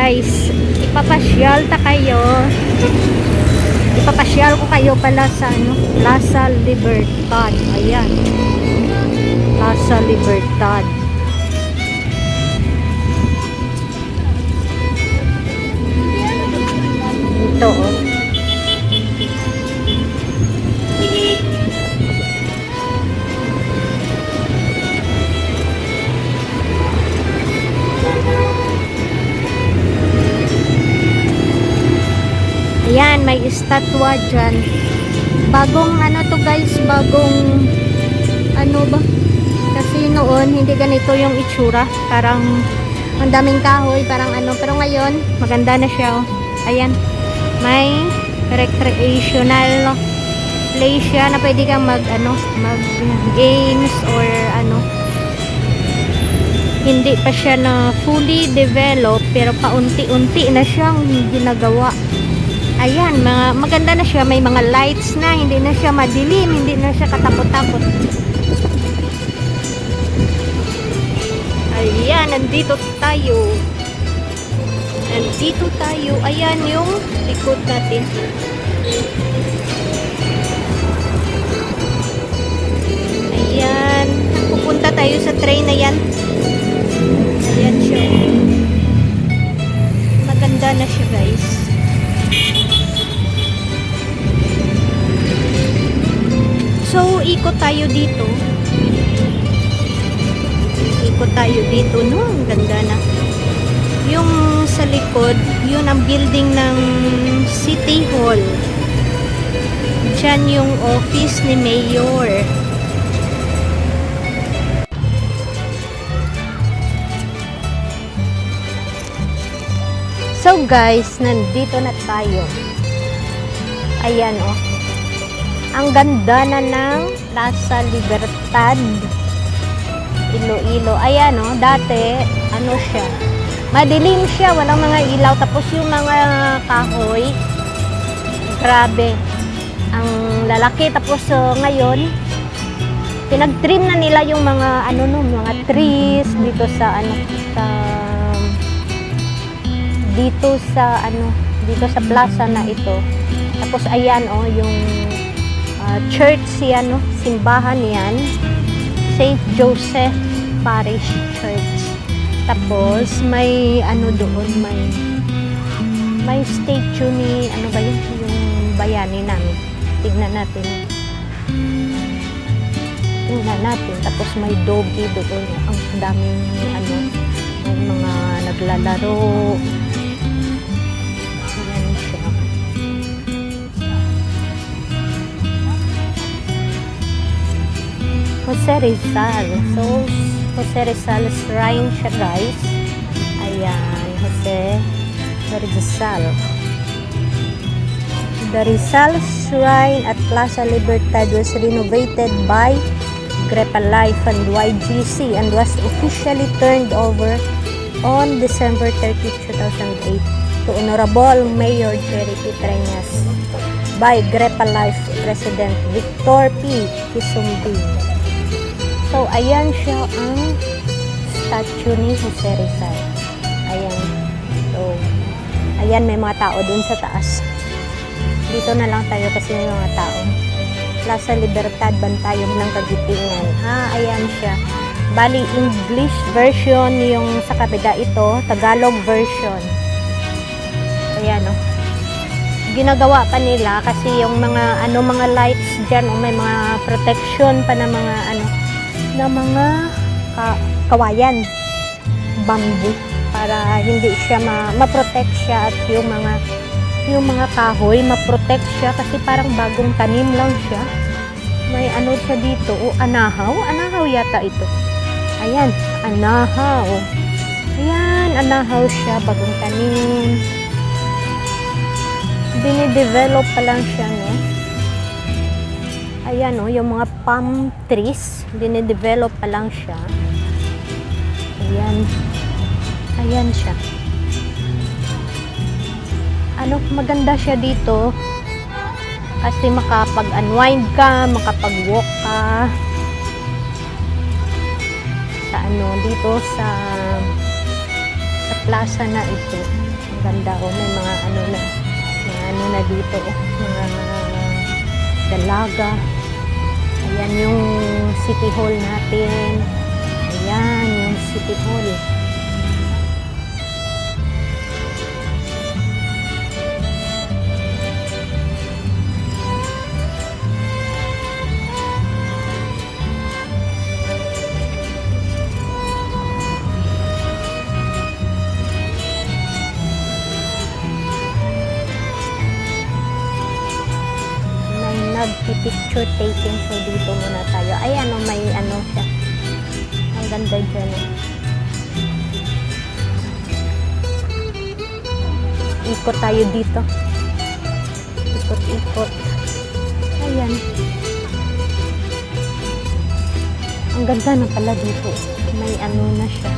guys, ipapasyal ta kayo. Ipapasyal ko kayo pala sa ano, Plaza Libertad. Ayan. Plaza Libertad. Ito oh. Ayan, may estatwa dyan. Bagong ano to guys, bagong ano ba? Kasi noon, hindi ganito yung itsura. Parang ang daming kahoy, parang ano. Pero ngayon, maganda na siya. Oh. Ayan, may recreational place siya na pwede kang mag games or ano. Hindi pa siya na fully developed, pero paunti-unti na siyang ginagawa. Ayan, maganda na siya. May mga lights na. Hindi na siya madilim. Hindi na siya katapot-tapot. Ayan, nandito tayo. Nandito tayo. Ayan yung likod natin. Ayan. Pupunta tayo sa train na yan. Ayan siya. Maganda na siya guys. So, ikot tayo dito. Ikot tayo dito. No, ang ganda na. Yung sa likod, yun ang building ng City Hall. Diyan yung office ni Mayor. So guys, nandito na tayo. Ayan oh. Ang ganda na ng Plaza Libertad. Iloilo. Ayan o, dati, ano siya, madilim siya, walang mga ilaw. Tapos yung mga kahoy, grabe, ang lalaki. Tapos ngayon, pinag-trim na nila yung mga, ano no, mga trees dito sa, ano, dito sa plaza na ito. Tapos ayan o, yung church yan, no? Simbahan yan, St. Joseph Parish Church. Tapos may ano doon, may statue ni ano ba yun, yung bayani namin. Tignan natin. Tapos may doggy doon, ang daming ano, may mga naglalaro. Jose Rizal. So, Jose Rizal Shrine siya guys. Ayan, Jose Rizal. The Rizal Shrine at Plaza Libertad was renovated by Grepa Life and YGC and was officially turned over on December 30, 2008 to Honorable Mayor Jerry P. Treñas by Grepa Life President Victor P. Quisumbing. So, ayan siya ang statue ni Jose Rizal. Ayan. So, ayan, may mga tao dun sa taas. Dito na lang tayo kasi may mga tao. Plaza Libertad, Bantayong ng Kagitingan. Ayan siya. Bali, English version yung sa kabila ito. Tagalog version. Ayan, oh. Ginagawa pa nila kasi yung mga, mga lights dyan, may mga protection pa na mga, na mga kawayan, bamboo, para hindi siya ma-protect siya at yung mga kahoy ma-protect siya kasi parang bagong tanim lang siya. May ano siya dito, anahaw yata ito. Ayan, anahaw. Ayan, anahaw siya, bagong tanim. Dinidevelop pa lang siya, no? Ayan o, yung mga palm trees, dinidevelop pa lang siya. Ayan. Ayan siya. Maganda siya dito. Kasi makapag-unwind ka, makapag-walk ka. Sa dito sa plaza na ito. Ganda oh, may mga ano na dito oh, mga dalaga. Ayan yung City Hall natin. Ayan yung City Hall. Nagpi-picture taking, so dito muna tayo. Ay ano, may ano siya, ang ganda dyan oh. Ikot tayo dito, ikot. Ayan, ang ganda na pala dito, may ano na siya.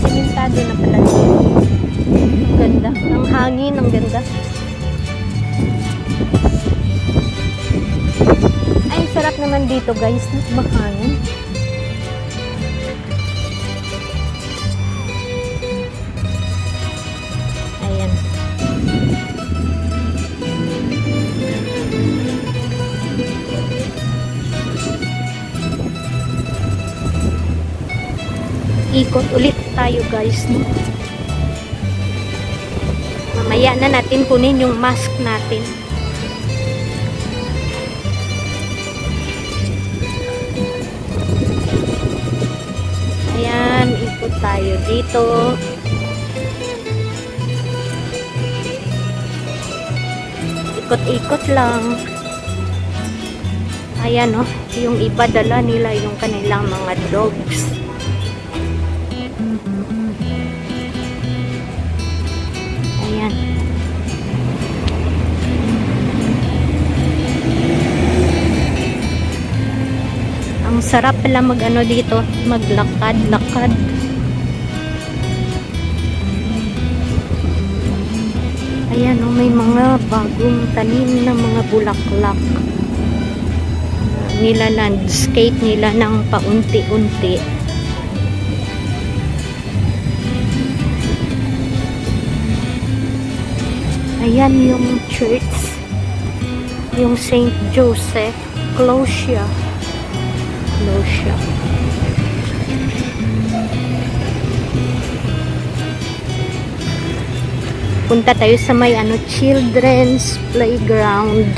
Simentado na pala dito. Ang ganda. Ang hangin, ang ganda. Ay, sarap naman dito guys. Mahangin. Ayan. Ikot ulit tayo guys, no? Mamaya na natin kunin yung mask natin. Ayan, ikot tayo dito. Ikot-ikot lang. Ayan, no? Yung iba dala nila yung kanilang mga dogs. Ayan. Ang sarap pala mag-ano dito, maglakad-lakad. Ayan oh, may mga bagong tanim na mga bulaklak. Nila landscape nila ng paunti-unti. Ayan yung church, yung St. Joseph, close siya. Punta tayo sa may ano, children's playground.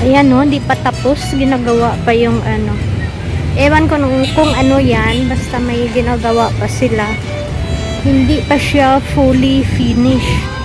Ayan no, hindi pa tapos, ginagawa pa yung ano. Ewan ko kung ano yan, basta may ginagawa pa sila. Hindi pa siya fully finished.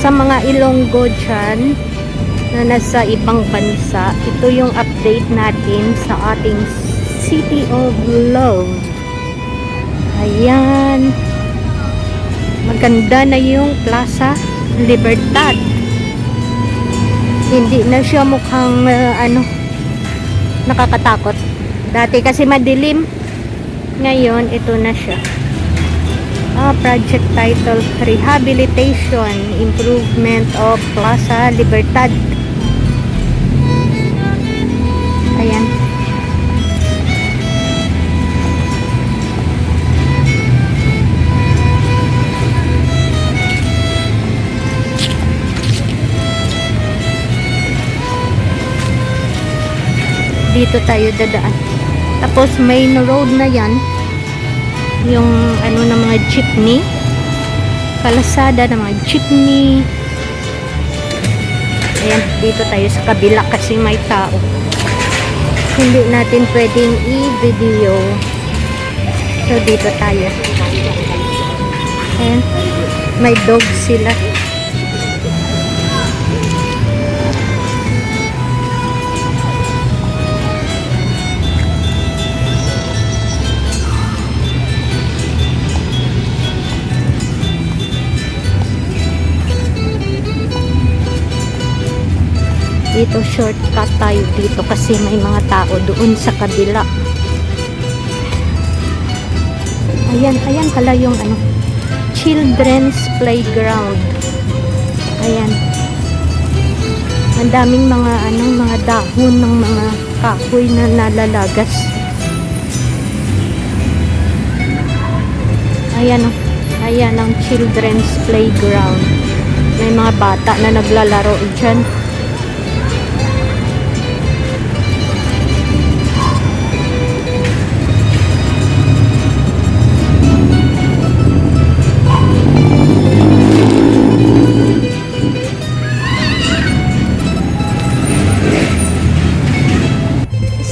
Sa mga Ilonggo dyan na nasa ibang bansa, ito yung update natin sa ating City of Love. Ayan, maganda na yung Plaza Libertad. Hindi na siya mukhang ano, nakakatakot. Dati kasi madilim, ngayon ito na siya. Project title, Rehabilitation, Improvement of Plaza Libertad. Ayan. Dito tayo dadaan. Tapos main road na yan. Yung ano ng mga jeepney, kalasada ng mga jeepney. Ayan, dito tayo sa kabila kasi may tao. hindi natin pwedeng i-video. So, dito tayo. And, may dog sila. Dito shortcut tayo dito kasi may mga tao doon sa kabila. Ayan pala yung ano, children's playground. Ayan. Ang daming mga mga dahon ng mga kahoy na nalalagas. Ayan oh. Ayan ang children's playground. May mga bata na naglalaro dyan.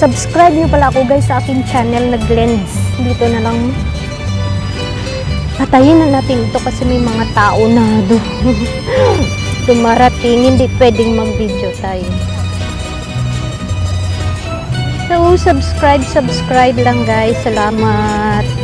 Subscribe niyo pala ako guys sa aking channel na Glens. Dito na lang. Patayin na natin ito kasi may mga tao na dumarating. Hindi pwedeng mag-video tayo. So, subscribe lang guys. Salamat.